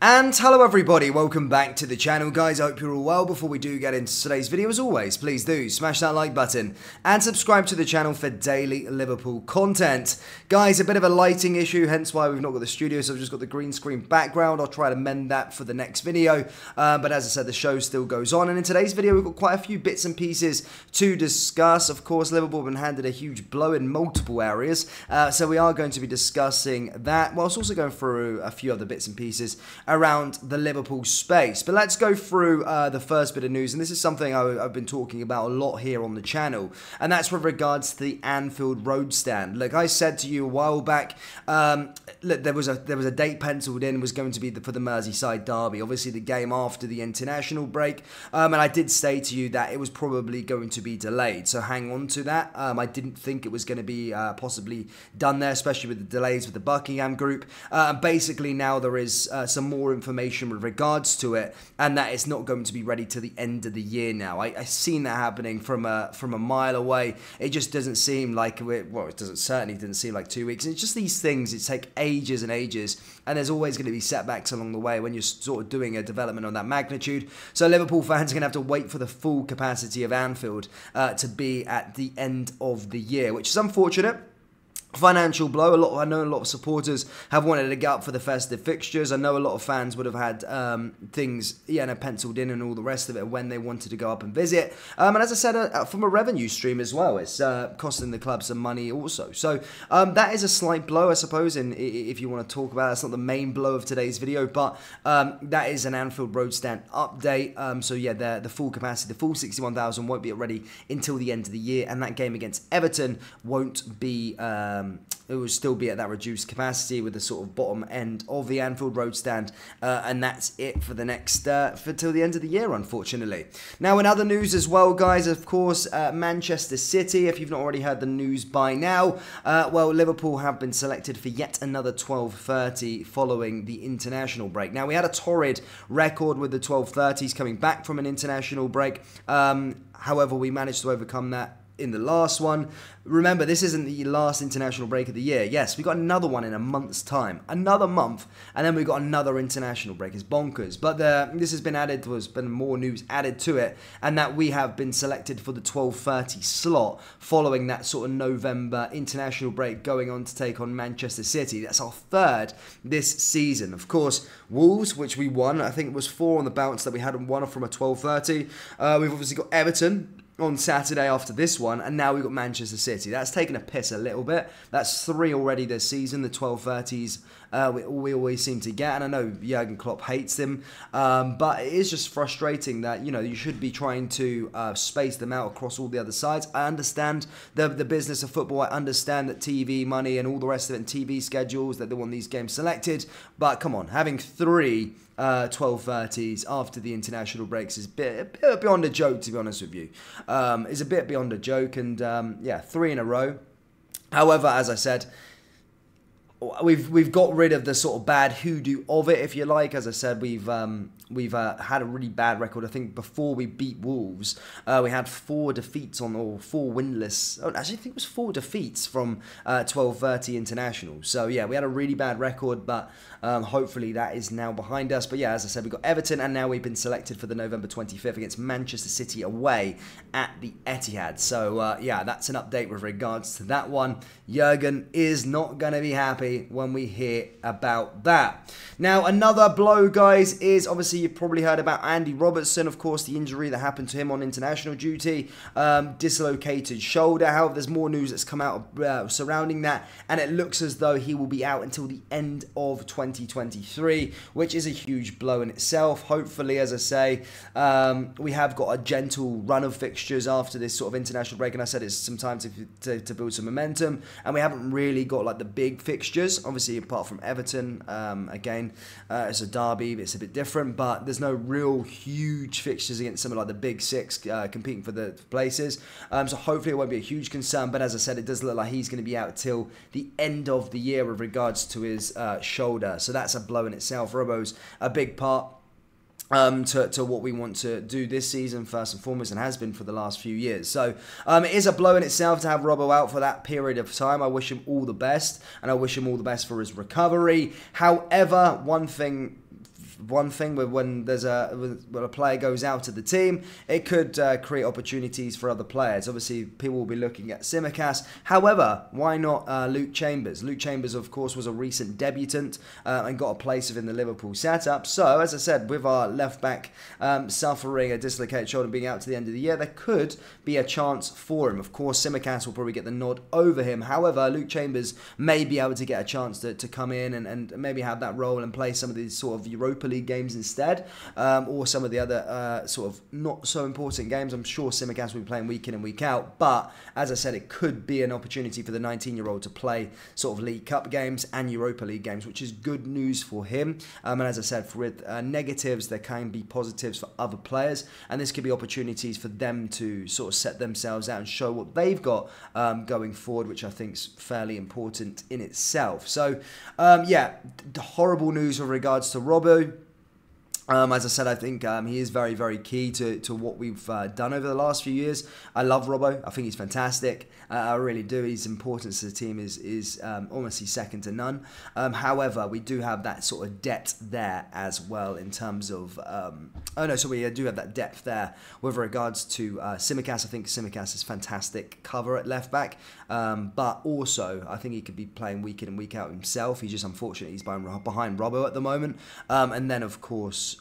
And hello everybody, welcome back to the channel guys, I hope you're all well. Before we do get into today's video, as always, please do smash that like button and subscribe to the channel for daily Liverpool content. Guys, a bit of a lighting issue, hence why we've not got the studio, so I've just got the green screen background. I'll try to mend that for the next video, but as I said, the show still goes on. And in today's video, we've got quite a few bits and pieces to discuss. Of course, Liverpool have been handed a huge blow in multiple areas, so we are going to be discussing that, whilst also going through a few other bits and pieces around the Liverpool space. But let's go through the first bit of news, and this is something I've been talking about a lot here on the channel, and that's with regards to the Anfield road stand. Like I said to you a while back, look, there was a date penciled in, was going to be for the Merseyside derby, obviously the game after the international break, and I did say to you that it was probably going to be delayed, so hang on to that. I didn't think it was going to be possibly done there, especially with the delays with the Buckingham group. Basically now there is some more information with regards to it, and that it's not going to be ready to the end of the year now. I've seen that happening from a mile away. It just doesn't seem like certainly didn't seem like 2 weeks. And it's just these things, it take ages and ages, and there's always going to be setbacks along the way when you're sort of doing a development on that magnitude. So Liverpool fans are going to have to wait for the full capacity of Anfield to be at the end of the year, which is unfortunate. Financial blow. I know a lot of supporters have wanted to get up for the festive fixtures. I know a lot of fans would have had things penciled in and all the rest of it when they wanted to go up and visit. And as I said, from a revenue stream as well, it's costing the club some money also. So that is a slight blow, I suppose, and if you want to talk about it, that's not the main blow of today's video, but that is an Anfield road stand update. So yeah, the full capacity, the full 61,000 won't be ready until the end of the year, and that game against Everton won't be... it will still be at that reduced capacity with the sort of bottom end of the Anfield road stand, and that's it for the next till the end of the year, unfortunately. Now, in other news as well, guys, of course, Manchester City. If you've not already heard the news by now, well, Liverpool have been selected for yet another 12:30 following the international break. Now, we had a torrid record with the 12:30s coming back from an international break. However, we managed to overcome that in the last one. Remember, this isn't the last international break of the year. Yes, we got another one in a month's time. Another month, and then we got another international break. It's bonkers. But this has been added, there's been more news added to it, and that we have been selected for the 12:30 slot following that sort of November international break, going on to take on Manchester City. That's our third this season. Of course, Wolves, which we won. I think it was 4 on the bounce that we hadn't won from a 12:30. We've obviously got Everton on Saturday after this one, and now we've got Manchester City. That's taken a piss a little bit. That's 3 already this season, the 12:30s we always seem to get, and I know Jurgen Klopp hates them, but it is just frustrating that, you know, you should be trying to space them out across all the other sides. I understand the business of football. I understand that TV money and all the rest of it, and TV schedules, that they want these games selected, but come on, having 3 12:30s after the international breaks is a bit beyond a joke, to be honest with you. It's a bit beyond a joke, and yeah, 3 in a row. However, as I said, we've got rid of the sort of bad hoodoo of it, if you like. As I said, we've had a really bad record. I think before we beat Wolves, we had 4 defeats or 4 winless. Oh, actually, I think it was 4 defeats from 12:30 international. So yeah, we had a really bad record, but hopefully that is now behind us. But yeah, as I said, we've got Everton, and now we've been selected for the November 25th against Manchester City away at the Etihad. So yeah, that's an update with regards to that one. Jurgen is not going to be happy when we hear about that. Now, another blow, guys, is obviously you've probably heard about Andy Robertson, of course, the injury that happened to him on international duty, dislocated shoulder. However, there's more news that's come out surrounding that, and it looks as though he will be out until the end of 2023, which is a huge blow in itself. Hopefully, as I say, we have got a gentle run of fixtures after this sort of international break, and I said it's some time to build some momentum, and we haven't really got like the big fixtures. Obviously, apart from Everton, again, it's a derby, it's a bit different, but there's no real huge fixtures against some of like the big 6 competing for the places. So hopefully it won't be a huge concern, but as I said, it does look like he's going to be out till the end of the year with regards to his shoulder. So that's a blow in itself. Robbo's a big part to what we want to do this season, first and foremost, and has been for the last few years. So it is a blow in itself to have Robbo out for that period of time. I wish him all the best, and I wish him all the best for his recovery. However, one thing one thing when a player goes out of the team, it could create opportunities for other players. Obviously, people will be looking at Tsimikas. However, why not Luke Chambers? Luke Chambers, of course, was a recent debutant and got a place within the Liverpool setup. So, as I said, with our left back suffering a dislocated shoulder, being out to the end of the year, there could be a chance for him. Of course, Tsimikas will probably get the nod over him. However, Luke Chambers may be able to get a chance to come in and maybe have that role and play some of these sort of Europa League games instead, or some of the other sort of not so important games. I'm sure Tsimikas will be playing week in and week out, but as I said, it could be an opportunity for the 19-year-old to play sort of League Cup games and Europa League games, which is good news for him. And as I said, with negatives, there can be positives for other players, and this could be opportunities for them to sort of set themselves out and show what they've got going forward, which I think is fairly important in itself. So, yeah, horrible news with regards to Robbo. As I said, I think he is very, very key to what we've done over the last few years. I love Robbo. I think he's fantastic. I really do. His importance to the team is almost second to none. However, we do have that sort of depth there as well in terms of... we do have that depth there with regards to Tsimikas. I think Tsimikas is fantastic cover at left back. But also, I think he could be playing week in and week out himself. He's just unfortunate he's behind Robbo at the moment. And then, of course,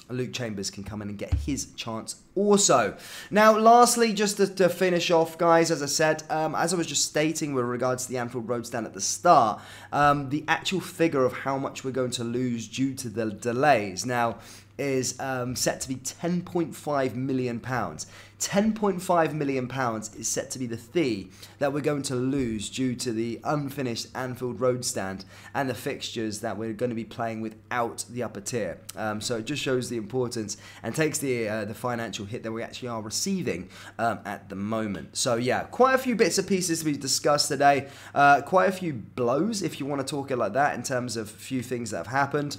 Luke Chambers can come in and get his chance also. Now, lastly, just to finish off, guys, as I said, as I was just stating with regards to the Anfield Road stand at the start, the actual figure of how much we're going to lose due to the delays now is set to be £10.5 million. £10.5 million is set to be the fee that we're going to lose due to the unfinished Anfield Road stand and the fixtures that we're going to be playing without the upper tier. So it just shows the importance and takes the financial hit that we actually are receiving at the moment. So yeah, quite a few bits and pieces to be discussed today. Quite a few blows, if you want to talk it like that, in terms of a few things that have happened.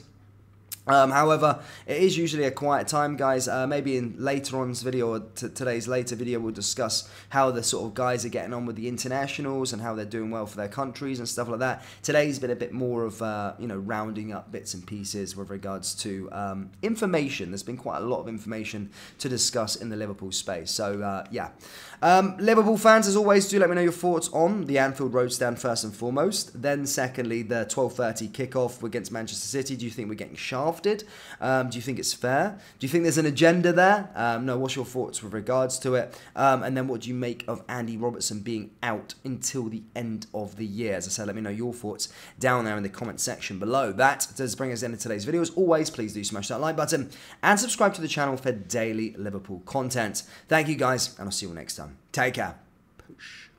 However, it is usually a quiet time, guys. Maybe in later on's video, or today's later video, we'll discuss how the sort of guys are getting on with the internationals and how they're doing well for their countries and stuff like that. Today's been a bit more of, rounding up bits and pieces with regards to information. There's been quite a lot of information to discuss in the Liverpool space. So, yeah. Liverpool fans, as always, do let me know your thoughts on the Anfield Road stand first and foremost. Then, secondly, the 12:30 kickoff against Manchester City. Do you think we're getting shafted? Do you think it's fair? Do you think there's an agenda there? No, what's your thoughts with regards to it? And then what do you make of Andy Robertson being out until the end of the year? As I said, let me know your thoughts down there in the comment section below. That does bring us to the end of today's video. As always, please do smash that like button and subscribe to the channel for daily Liverpool content. Thank you guys, and I'll see you all next time. Take care. Push.